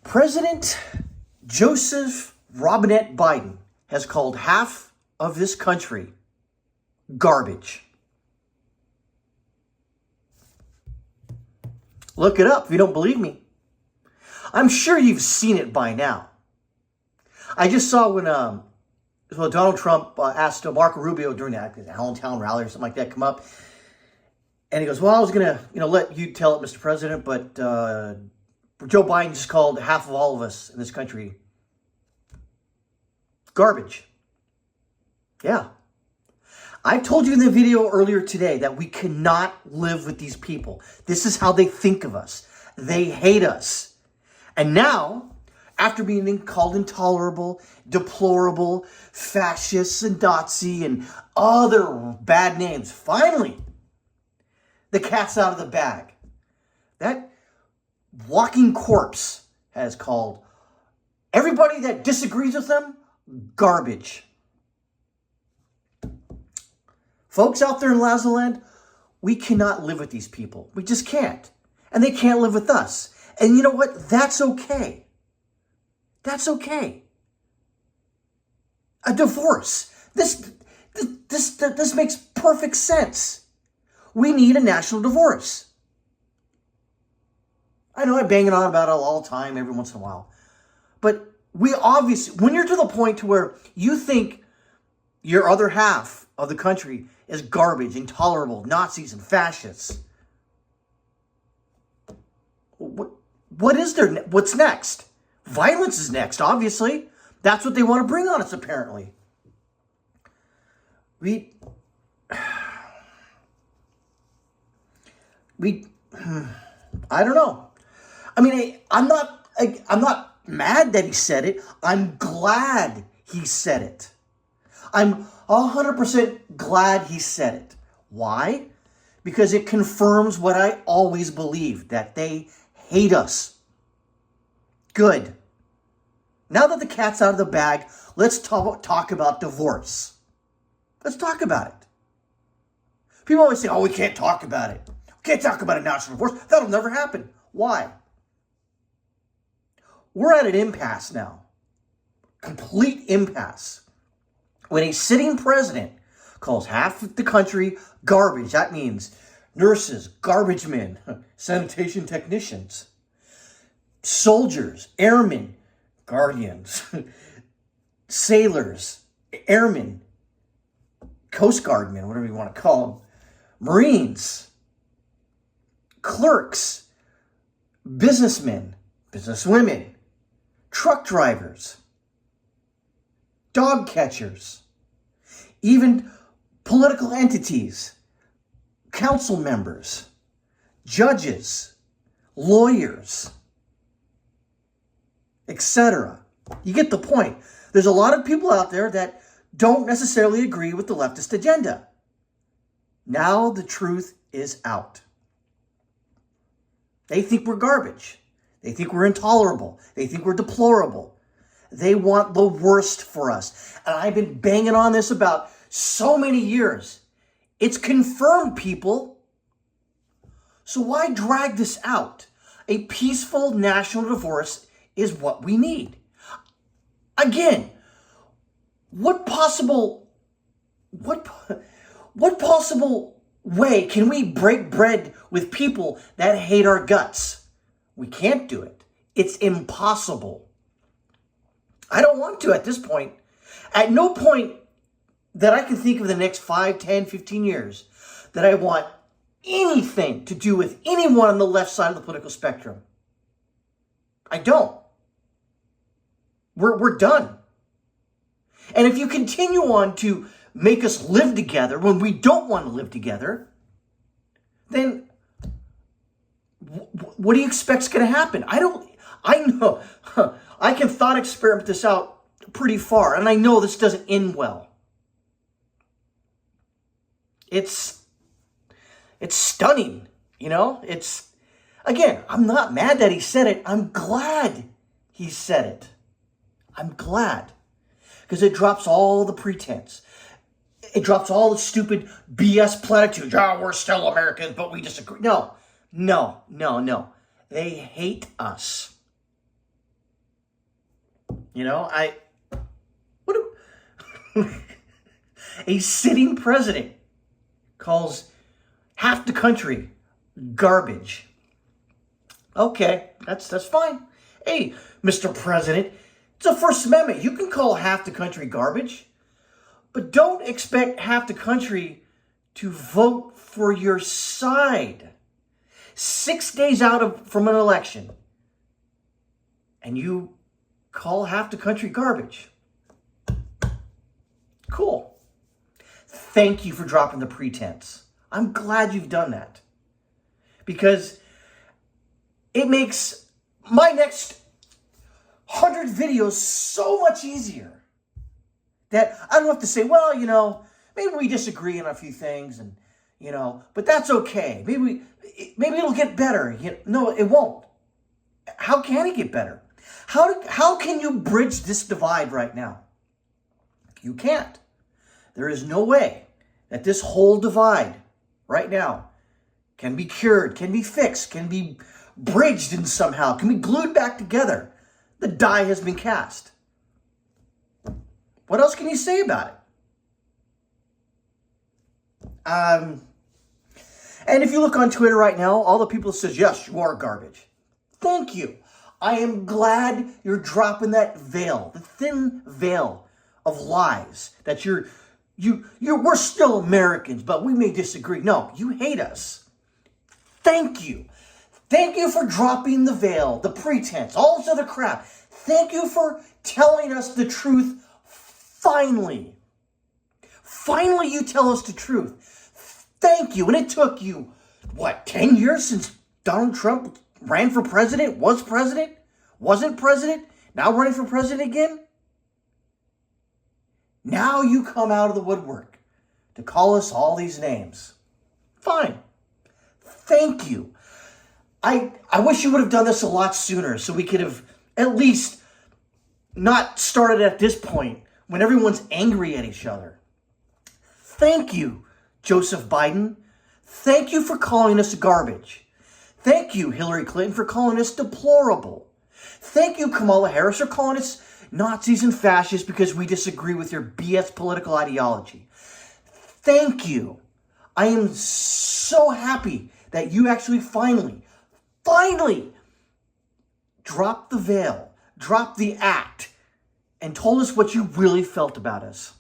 President Joseph Robinette Biden has called half of this country garbage. Look it up if you don't believe me. I'm sure you've seen it by now. I just saw when Donald Trump asked Marco Rubio during the Allentown rally or something like that come up, and he goes, "Well, I was gonna let you tell it, Mr. President, but Joe Biden just called half of all of us in this country garbage." Yeah. I told you in the video earlier today that we cannot live with these people. This is how they think of us. They hate us. And now, after being called intolerable, deplorable, fascist and Nazi and other bad names, finally, the cat's out of the bag. That walking corpse has called everybody that disagrees with them garbage. Folks out there in Lazaland, we cannot live with these people. We just can't. And they can't live with us. And you know what? That's okay. That's okay. A divorce. This makes perfect sense. We need a national divorce. I know I'm banging on about it all the time, every once in a while. But we obviously, when you're to the point to where you think your other half of the country is garbage, intolerable, Nazis and fascists, what is there? What's next? Violence is next, obviously. That's what they want to bring on us, apparently. I don't know. I mean, I'm not mad that he said it. I'm glad he said it. I'm 100% glad he said it. Why? Because it confirms what I always believed, that they hate us. Good. Now that the cat's out of the bag, let's talk about divorce. Let's talk about it. People always say, "Oh, we can't talk about it. We can't talk about a national divorce. That'll never happen." Why? We're at an impasse now. Complete impasse. When a sitting president calls half of the country garbage, that means nurses, garbage men, sanitation technicians, soldiers, airmen, guardians, sailors, airmen, Coast Guardmen, whatever you want to call them, Marines, clerks, businessmen, businesswomen, truck drivers, dog catchers, even political entities, council members, judges, lawyers, etc. You get the point. There's a lot of people out there that don't necessarily agree with the leftist agenda. Now the truth is out. They think we're garbage. They think we're intolerable. They think we're deplorable. They want the worst for us. And I've been banging on this about so many years. It's confirmed, people. So why drag this out? A peaceful national divorce is what we need. Again, what possible way can we break bread with people that hate our guts? We can't do it. It's impossible. I don't want to at this point. At no point that I can think of the next 5, 10, 15 years that I want anything to do with anyone on the left side of the political spectrum. I don't. We're done. And if you continue on to make us live together when we don't want to live together, then what do you expect's going to happen? I know. I can thought experiment this out pretty far, and I know this doesn't end well. It's stunning, again, I'm not mad that he said it. I'm glad he said it. I'm glad. Because it drops all the pretense. It drops all the stupid BS platitudes. "Oh, we're still Americans, but we disagree." No. They hate us. You know, what a sitting president calls half the country garbage. Okay, that's fine. Hey, Mr. President, it's a First Amendment. You can call half the country garbage, but don't expect half the country to vote for your side. 6 days out from an election, and you call half the country garbage. Cool. Thank you for dropping the pretense. I'm glad you've done that, because it makes my next 100 videos so much easier, that I don't have to say, well, maybe we disagree on a few things, and but that's okay. Maybe it'll get better. No, it won't. How can it get better? How can you bridge this divide right now? You can't. There is no way that this whole divide right now can be cured, can be fixed, can be bridged in somehow, can be glued back together. The die has been cast. What else can you say about it? And if you look on Twitter right now, all the people says, yes, you are garbage. Thank you. I am glad you're dropping that veil, the thin veil of lies that we're still Americans, but we may disagree. No, you hate us. Thank you. Thank you for dropping the veil, the pretense, all this other crap. Thank you for telling us the truth finally. Finally, you tell us the truth. Thank you. And it took you, 10 years since Donald Trump ran for president, was president, wasn't president, now running for president again? Now you come out of the woodwork to call us all these names. Fine. Thank you. I wish you would have done this a lot sooner, so we could have at least not started at this point when everyone's angry at each other. Thank you, Joseph Biden. Thank you for calling us garbage. Thank you, Hillary Clinton, for calling us deplorable. Thank you, Kamala Harris, for calling us Nazis and fascists because we disagree with your BS political ideology. Thank you. I am so happy that you actually finally dropped the veil, dropped the act, and told us what you really felt about us.